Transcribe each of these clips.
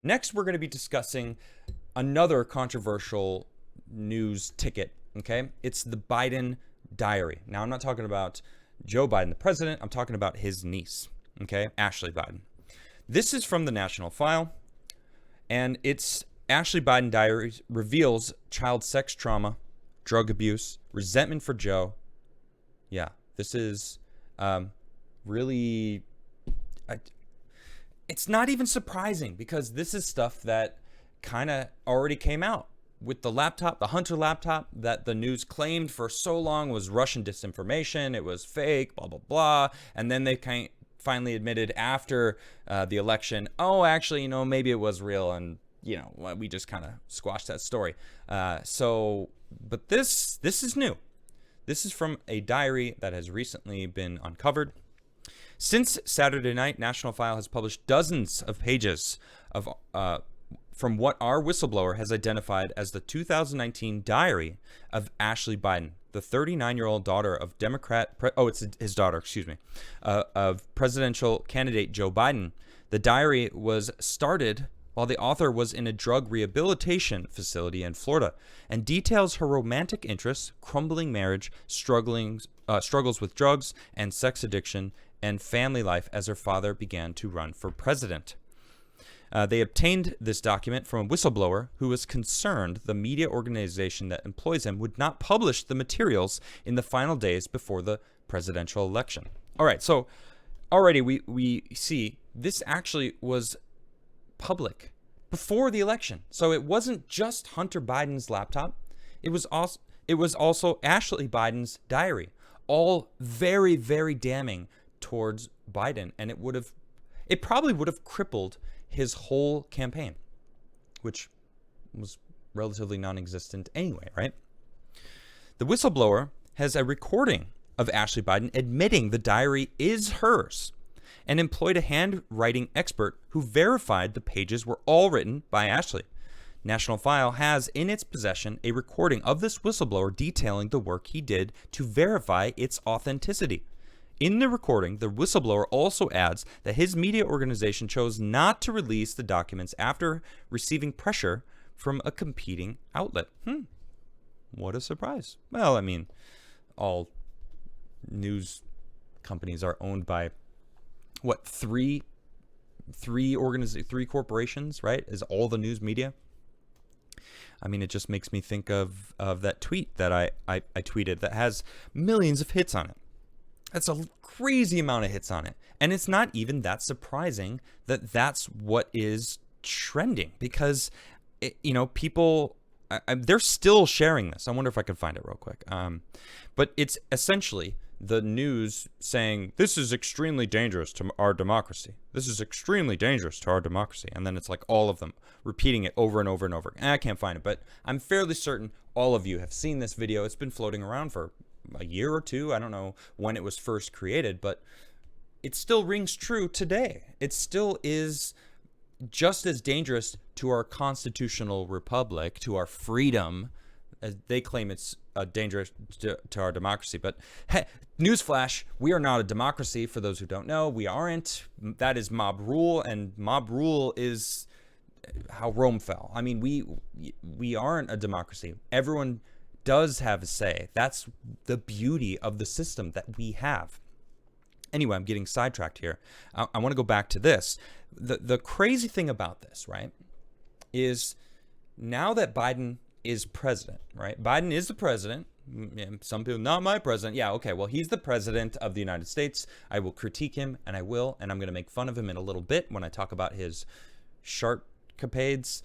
Next, we're going to be discussing another controversial news ticket, okay? It's the Biden diary. Now, I'm not talking about Joe Biden, the president. I'm talking about his niece, okay? Ashley Biden. This is from the National File, and it's Ashley Biden diary reveals child sex trauma, drug abuse, resentment for Joe. Yeah, this is really... It's not even surprising because this is stuff that kind of already came out with the laptop, the Hunter laptop that the news claimed for so long was Russian disinformation. It was fake, blah, blah, blah. And then they finally admitted after the election, oh, actually, maybe it was real. And, we just kind of squashed that story. But this is new. This is from a diary that has recently been uncovered. Since Saturday night, National File has published dozens of pages of from what our whistleblower has identified as the 2019 diary of Ashley Biden, the 39-year-old daughter of his daughter, of presidential candidate Joe Biden. The diary was started while the author was in a drug rehabilitation facility in Florida and details her romantic interests, crumbling marriage, struggles with drugs and sex addiction, and family life as her father began to run for president. They obtained this document from a whistleblower who was concerned the media organization that employs him would not publish the materials in the final days before the presidential election. All right, so already we see this actually was public before the election. So it wasn't just Hunter Biden's laptop. It was also Ashley Biden's diary. All very, very damning towards Biden, and it probably would have crippled his whole campaign, which was relatively non-existent anyway, right? The whistleblower has a recording of Ashley Biden admitting the diary is hers and employed a handwriting expert who verified the pages were all written by Ashley. National File has in its possession a recording of this whistleblower detailing the work he did to verify its authenticity. In the recording, the whistleblower also adds that his media organization chose not to release the documents after receiving pressure from a competing outlet. What a surprise. Well, I mean, all news companies are owned by, three corporations, right? Is all the news media? I mean, it just makes me think of that tweet that I tweeted that has millions of hits on it. That's a crazy amount of hits on it. And it's not even that surprising that that's what is trending because, people, they're still sharing this. I wonder if I can find it real quick. But it's essentially the news saying, this is extremely dangerous to our democracy. This is extremely dangerous to our democracy. And then it's like all of them repeating it over and over and over. And I can't find it, but I'm fairly certain all of you have seen this video. It's been floating around for a year or two. I don't know when it was first created, but it still rings true today. It still is just as dangerous to our constitutional republic, to our freedom, as they claim it's dangerous to our democracy. But hey, newsflash, we are not a democracy. For those who don't know, we aren't. That is mob rule, and mob rule is how Rome fell. I mean, we aren't a democracy. Everyone does have a say. That's the beauty of the system that we have. Anyway, I'm getting sidetracked here. I want to go back to this. The crazy thing about this, right, is now that Biden is president, right? Biden is the president. Some people, not my president. Yeah, okay, well, he's the president of the United States. I will critique him, and I'm going to make fun of him in a little bit when I talk about his shark capades,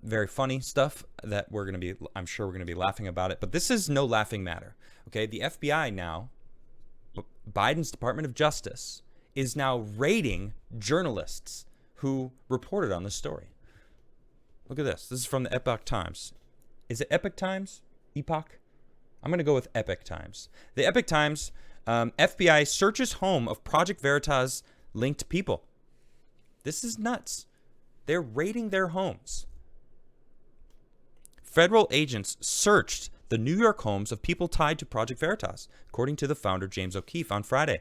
very funny stuff that I'm sure we're going to be laughing about it. But this is no laughing matter, okay? The FBI now, Biden's Department of Justice, is now raiding journalists who reported on this story. Look at this. This is from the Epoch Times. Is it Epoch Times? Epoch? I'm going to go with Epoch Times. The Epoch Times, FBI searches home of Project Veritas linked people. This is nuts. They're raiding their homes. Federal agents searched the New York homes of people tied to Project Veritas, according to the founder James O'Keefe on Friday.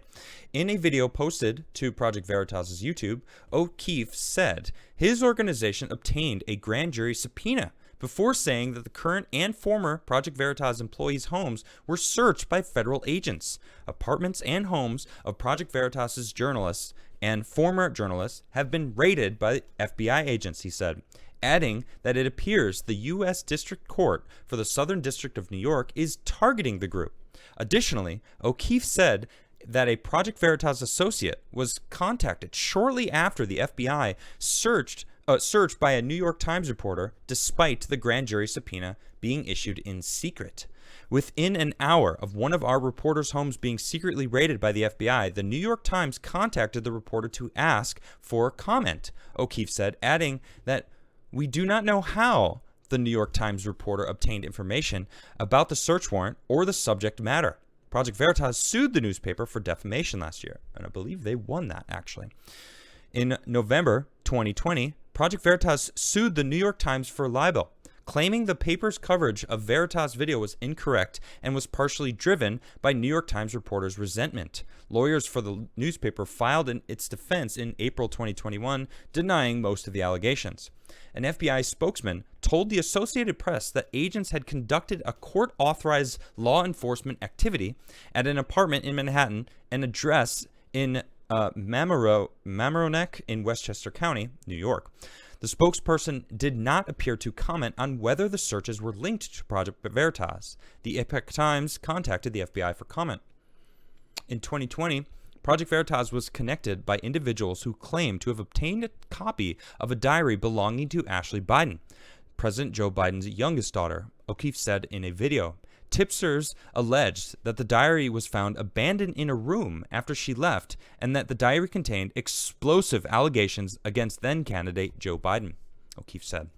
In a video posted to Project Veritas' YouTube, O'Keefe said his organization obtained a grand jury subpoena before saying that the current and former Project Veritas employees' homes were searched by federal agents. Apartments and homes of Project Veritas' journalists and former journalists have been raided by FBI agents, he said, adding that it appears the U.S. District Court for the Southern District of New York is targeting the group. Additionally, O'Keefe said that a Project Veritas associate was contacted shortly after the FBI searched by a New York Times reporter, despite the grand jury subpoena being issued in secret. Within an hour of one of our reporters' homes being secretly raided by the FBI, the New York Times contacted the reporter to ask for comment, O'Keefe said, adding that we do not know how the New York Times reporter obtained information about the search warrant or the subject matter. Project Veritas sued the newspaper for defamation last year, and I believe they won that, actually. In November 2020, Project Veritas sued the New York Times for libel, claiming the paper's coverage of Veritas' video was incorrect and was partially driven by New York Times reporters' resentment. Lawyers for the newspaper filed in its defense in April 2021, denying most of the allegations. An FBI spokesman told the Associated Press that agents had conducted a court-authorized law enforcement activity at an apartment in Manhattan, an address in Mamaroneck in Westchester County, New York. The spokesperson did not appear to comment on whether the searches were linked to Project Veritas. The Epoch Times contacted the FBI for comment. In 2020, Project Veritas was connected by individuals who claimed to have obtained a copy of a diary belonging to Ashley Biden, President Joe Biden's youngest daughter, O'Keefe said in a video. Tipsters alleged that the diary was found abandoned in a room after she left and that the diary contained explosive allegations against then-candidate Joe Biden, O'Keefe said.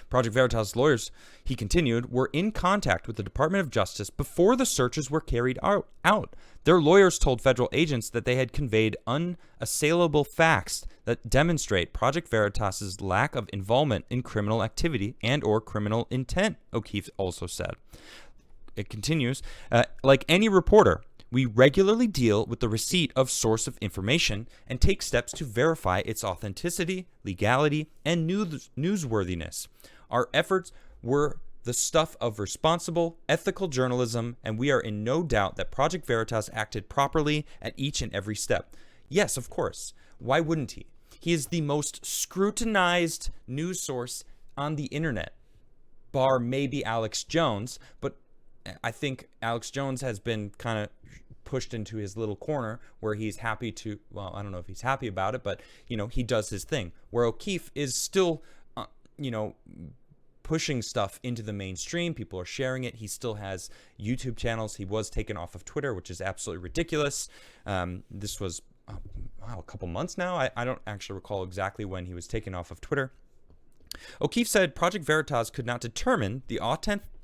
Project Veritas lawyers, he continued, were in contact with the Department of Justice before the searches were carried out. Their lawyers told federal agents that they had conveyed unassailable facts that demonstrate Project Veritas's lack of involvement in criminal activity and or criminal intent, O'Keefe also said. It continues, like any reporter, we regularly deal with the receipt of source of information and take steps to verify its authenticity, legality, and newsworthiness. Our efforts were the stuff of responsible, ethical journalism, and we are in no doubt that Project Veritas acted properly at each and every step. Yes, of course. Why wouldn't he? He is the most scrutinized news source on the internet, bar maybe Alex Jones, but I think Alex Jones has been kind of pushed into his little corner where he's happy to, well, I don't know if he's happy about it, but, you know, he does his thing. Where O'Keefe is still, pushing stuff into the mainstream. People are sharing it. He still has YouTube channels. He was taken off of Twitter, which is absolutely ridiculous. This was, a couple months now. I don't actually recall exactly when he was taken off of Twitter. O'Keefe said Project Veritas could not determine the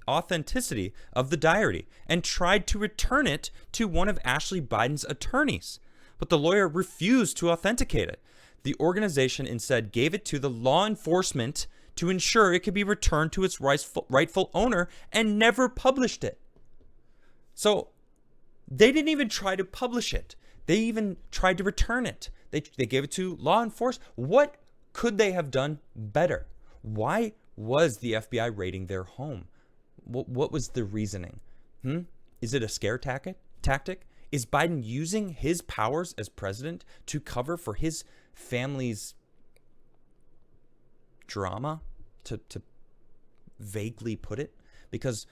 authenticity of the diary and tried to return it to one of Ashley Biden's attorneys, but the lawyer refused to authenticate it. The organization instead gave it to the law enforcement to ensure it could be returned to its rightful owner and never published it. So they didn't even try to publish it. They even tried to return it. They gave it to law enforcement. What could they have done better? Why was the FBI raiding their home? What was the reasoning? Is it a scare tactic? Is Biden using his powers as president to cover for his family's drama, to vaguely put it? Because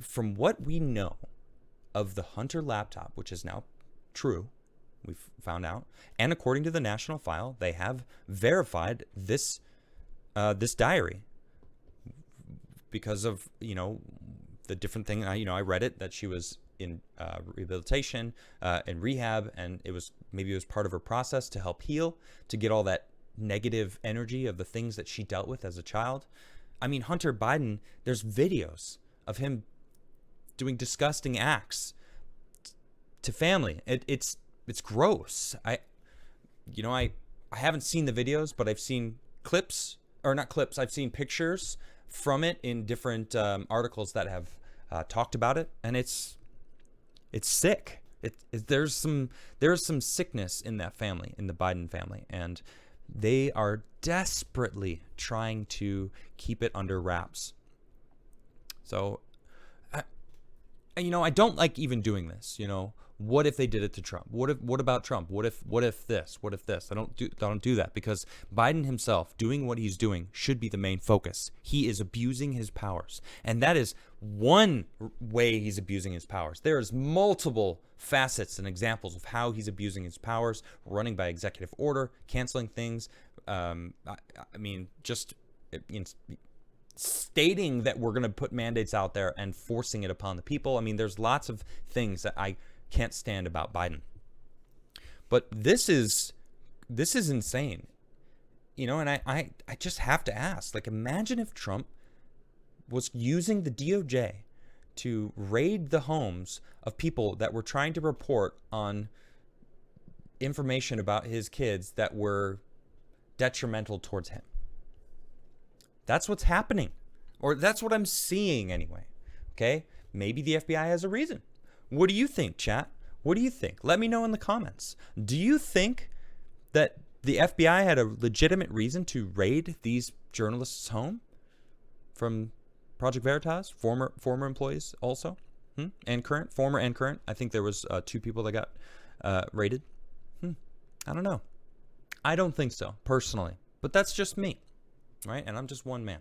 from what we know of the Hunter laptop, which is now true, we've found out, and according to the National File, they have verified this diary because of, the different thing. I read it, that she was in rehabilitation and rehab, and maybe it was part of her process to help heal, to get all that negative energy of the things that she dealt with as a child. I mean, Hunter Biden, there's videos of him doing disgusting acts to family. It's gross. I haven't seen the videos, but I've seen clips, or not clips, I've seen pictures from it in different articles that have talked about it, and it's sick. There's some sickness in that family, in the Biden family, and they are desperately trying to keep it under wraps. So, I don't like even doing this. What if they did it to Trump? What about Trump? What if this? What if this? I don't do that, because Biden himself doing what he's doing should be the main focus. He is abusing his powers, and that is one way he's abusing his powers. There's multiple facets and examples of how he's abusing his powers, running by executive order, canceling things. Just stating that we're going to put mandates out there and forcing it upon the people. There's lots of things that I can't stand about Biden. But this is insane. And I just have to ask, imagine if Trump was using the DOJ to raid the homes of people that were trying to report on information about his kids that were detrimental towards him. That's what's happening, or that's what I'm seeing anyway. Okay? Maybe the FBI has a reason. What do you think, chat? What do you think? Let me know in the comments. Do you think that the FBI had a legitimate reason to raid these journalists' home from Project Veritas, former employees also, and current, former and current? I think there was 2 people that got raided. I don't know. I don't think so, personally. But that's just me, right? And I'm just one man.